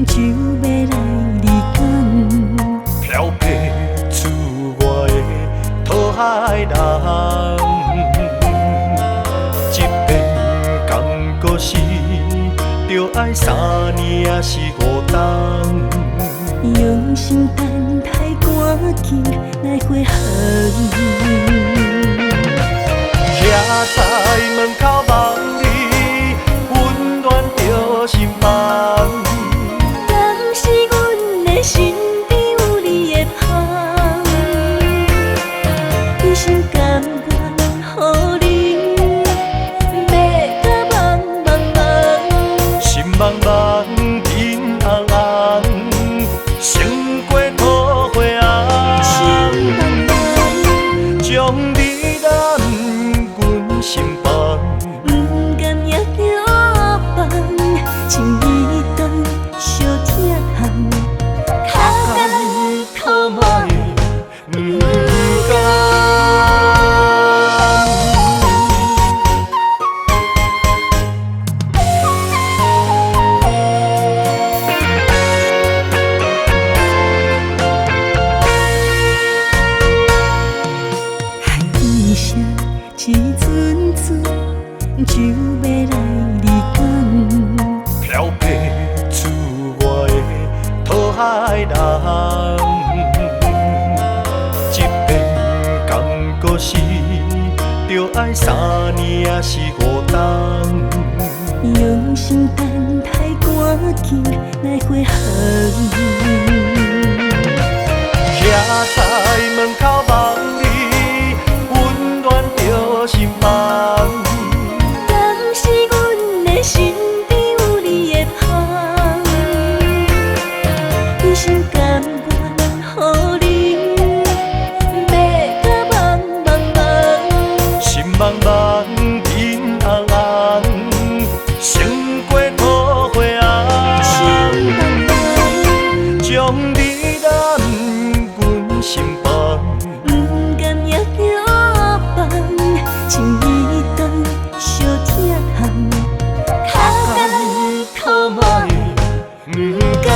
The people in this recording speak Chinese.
就要来离间，漂泊出外的讨海人，一遍感觉是，着爱3年还是5冬。用心等待，赶紧来回航。徛在门口望你，温暖着心房。敢是阮的身边有你的香，一心甘愿予你，要甲茫茫茫，心茫茫，面红红，胜过土花红。心茫茫，将你揽阮心房，不甘也着放，情意重，小疼，脚干靠卖不甘。一声一阵阵，就要来离间。漂泊出外的讨海人，一遍感觉是，着爱3年还是5冬。用心等待，赶紧来回航。徛在门口望你，温暖着心房。敢是阮的身边有你的香，一心甘愿予你，要甲茫茫茫，心茫茫，面红红，胜过土花心红。茫茫，将你揽阮心房，不甘也着放，情意重，小疼，脚干靠卖不甘。